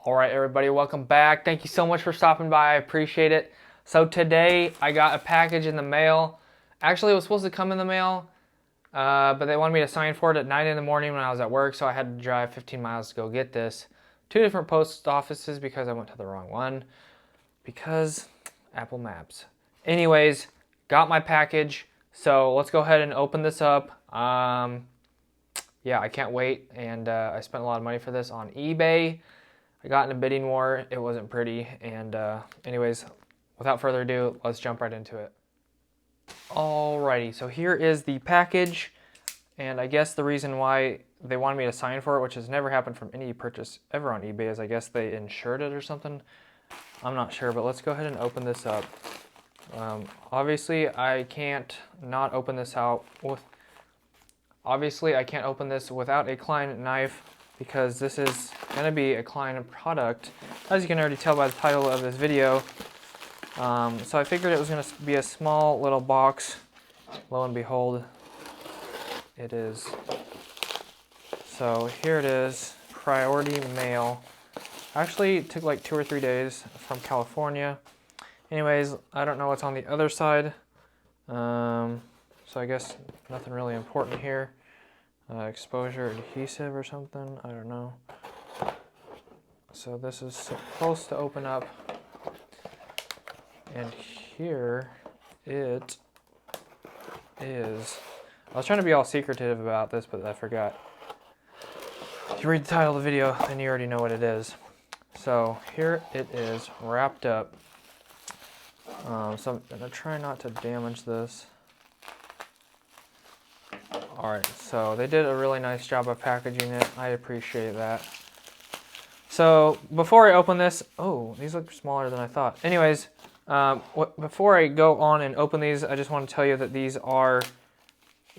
All right, everybody, welcome back. Thank you so much for stopping by. I appreciate it. So today I got a package in the mail. Actually, it was supposed to come in the mail, but they wanted me to sign for it at 9 in the morning when I was at work, so I had to drive 15 miles to go get this. Two different post offices because I went to the wrong one because Apple Maps. Anyways, got my package. So let's go ahead and open this up. Yeah, I can't wait. And I spent a lot of money for this on eBay. I got in a bidding war. It wasn't pretty. And anyways, without further ado, let's jump right into it. Alrighty, so here is the package. And I guess the reason why they wanted me to sign for it, which has never happened from any purchase ever on eBay, is I guess they insured it or something. I'm not sure, but let's go ahead and open this up. Obviously, I can't not open this out with... Obviously, I can't open this without a Klein knife because this is going to be a Klein product, as you can already tell by the title of this video. So I figured it was going to be a small little box. Lo and behold, it is. So here it is, priority mail. Actually, it took like 2 or 3 days from California. Anyways, I don't know what's on the other side. So I guess nothing really important here. Exposure adhesive or something, I don't know. So this is supposed to open up. And here it is. I was trying to be all secretive about this, but I forgot. If you read the title of the video, then you already know what it is. So here it is, wrapped up. So I'm gonna try not to damage this. Alright, so they did a really nice job of packaging it. I appreciate that. So before I open this, oh, these look smaller than I thought. Anyways, before I go on and open these, I just want to tell you that these are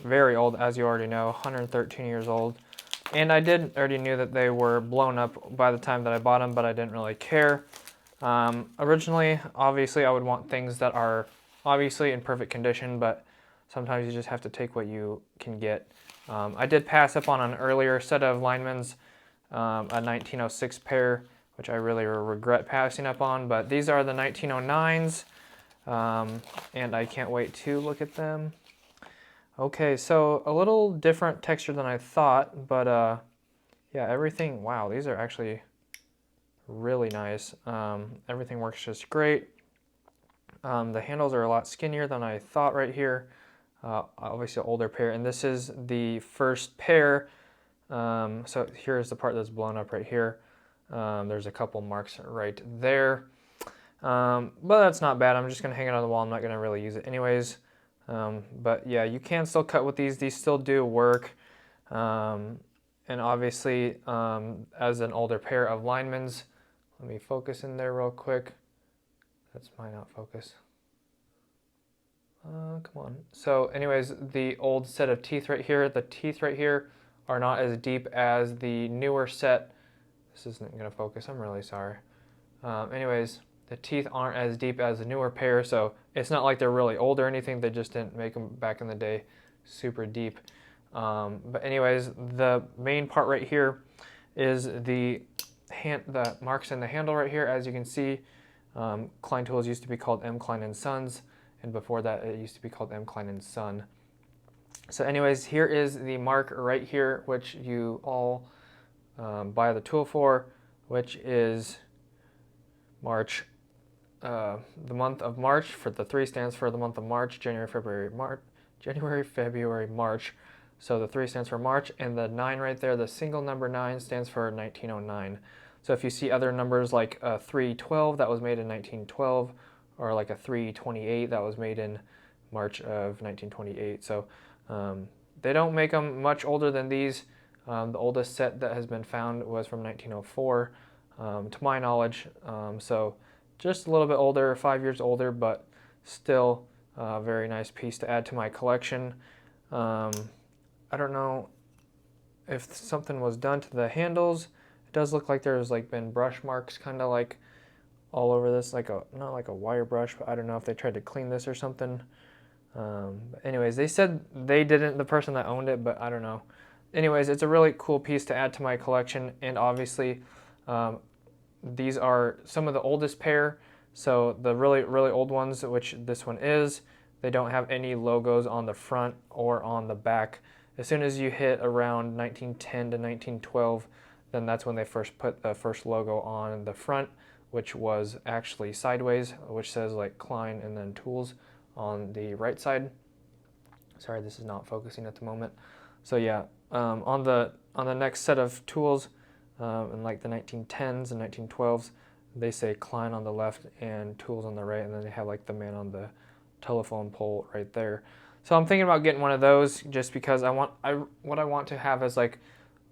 very old, as you already know, 113 years old. And I already knew that they were blown up by the time that I bought them, but I didn't really care. Originally, obviously, I would want things that are obviously in perfect condition, but sometimes you just have to take what you can get. I did pass up on an earlier set of Linemans, a 1906 pair, which I really regret passing up on, but these are the 1909s, and I can't wait to look at them. Okay, so a little different texture than I thought, but yeah, everything, wow, these are actually really nice. Everything works just great. The handles are a lot skinnier than I thought right here. Obviously an older pair, and this is the first pair. So here's the part that's blown up right here. There's a couple marks right there. But that's not bad. I'm just going to hang it on the wall. I'm not going to really use it anyways. But yeah, you can still cut with these. These still do work. And obviously, as an older pair of Linemans, let me focus in there real quick. That's might not focus. Come on. So anyways, the old set of teeth right here, the teeth right here are not as deep as the newer set. This isn't going to focus. I'm really sorry. Anyways, the teeth aren't as deep as the newer pair, so it's not like they're really old or anything. They just didn't make them back in the day super deep. But anyways, the main part right here is the marks in the handle right here. As you can see, Klein tools used to be called M. Klein & Sons, and before that it used to be called M. Klein & Son. So anyways, here is the mark right here, which you all buy the tool for, which is March. The month of March. For the 3 stands for the month of March, January, February, March. So the 3 stands for March, and the 9 right there, the single number 9, stands for 1909. So if you see other numbers like a 312 that was made in 1912, or like a 328 that was made in March of 1928. So they don't make them much older than these. The oldest set that has been found was from 1904, to my knowledge. So just a little bit older, 5 years older, but still a very nice piece to add to my collection. I don't know if something was done to the handles. It does look like there's like been brush marks kind of like all over this, like not like a wire brush, but I don't know if they tried to clean this or something. But anyways, they said they didn't, the person that owned it, but I don't know. Anyways, it's a really cool piece to add to my collection, and obviously these are some of the oldest pair. So the really old ones, which this one is, they don't have any logos on the front or on the back. As soon as you hit around 1910 to 1912, then that's when they first put the first logo on the front, which was actually sideways, which says like Klein and then tools on the right side. Sorry, this is not focusing at the moment. So yeah, on the next set of tools, in like the 1910s and 1912s, they say Klein on the left and tools on the right, and then they have like the man on the telephone pole right there. So I'm thinking about getting one of those just because what I want to have is like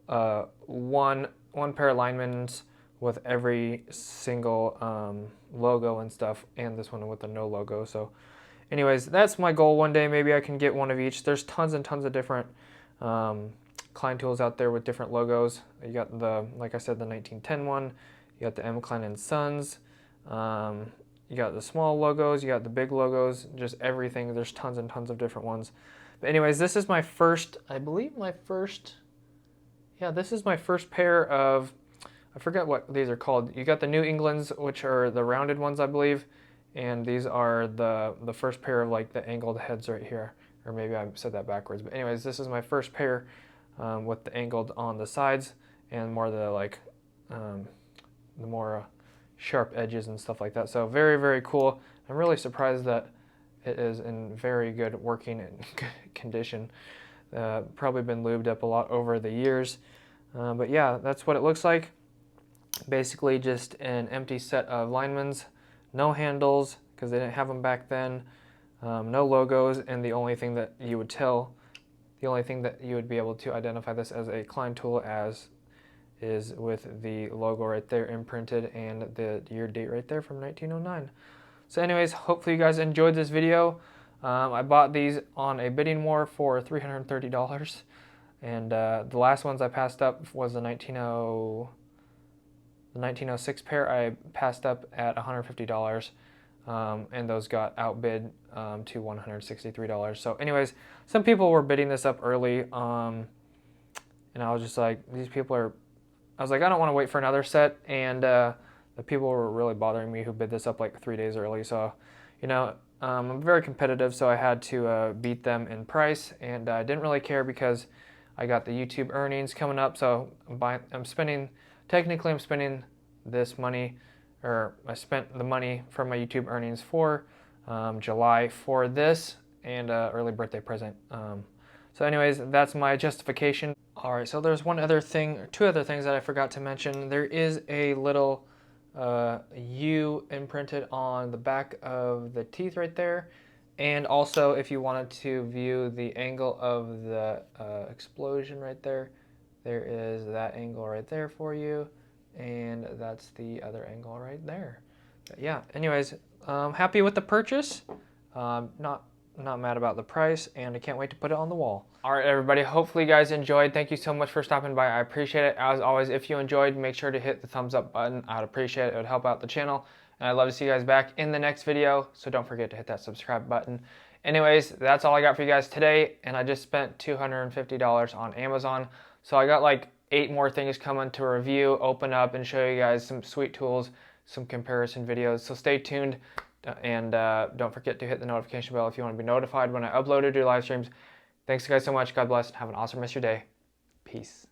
one pair of Linemans with every single logo and stuff, and this one with the no logo. So anyways, that's my goal. One day maybe I can get one of each. There's tons and tons of different Klein tools out there with different logos. You got the, like I said, the 1910 one. You got the M. Klein and Sons. You got the small logos. You got the big logos. Just everything. There's tons and tons of different ones. But anyways, this is my first, I believe my first, yeah, this is my first pair of, I forget what these are called. You got the New Englands, which are the rounded ones, I believe. And these are the first pair of like the angled heads right here. Or maybe I said that backwards. But anyways, this is my first pair with the angled on the sides and more the like the more sharp edges and stuff like that. So very cool. I'm really surprised that it is in very good working condition. Probably been lubed up a lot over the years. But yeah, that's what it looks like. Basically just an empty set of Linemans, no handles because they didn't have them back then. No logos, and the only thing that you would be able to identify this as a Klein tool as is with the logo right there imprinted and the year date right there from 1909. So anyways, hopefully you guys enjoyed this video. I bought these on a bidding war for $330, and the last ones I passed up was the 1906 pair. I passed up at $150. And those got outbid to $163. So anyways, some people were bidding this up early, and I was just like, I was like, I don't want to wait for another set, and the people were really bothering me who bid this up like 3 days early. So, you know, I'm very competitive, so I had to beat them in price, and I didn't really care because I got the YouTube earnings coming up, so I'm spending this money, or I spent the money from my YouTube earnings for July for this and early birthday present. So anyways, that's my justification. All right, so there's two other things that I forgot to mention. There is a little U imprinted on the back of the teeth right there. And also, if you wanted to view the angle of the explosion right there, there is that angle right there for you. And that's the other angle right there. But yeah, anyways, happy with the purchase. Not mad about the price, and I can't wait to put it on the wall. All right, everybody, hopefully you guys enjoyed. Thank you so much for stopping by. I appreciate it. As always, if you enjoyed, make sure to hit the thumbs up button. I'd appreciate it. It would help out the channel. And I'd love to see you guys back in the next video, so don't forget to hit that subscribe button. Anyways, that's all I got for you guys today, and I just spent $250 on Amazon. So I got like 8 more things coming to review, open up, and show you guys some sweet tools, some comparison videos. So stay tuned, and don't forget to hit the notification bell if you want to be notified when I upload or do live streams. Thanks guys so much. God bless, and have an awesome rest of your day. Peace.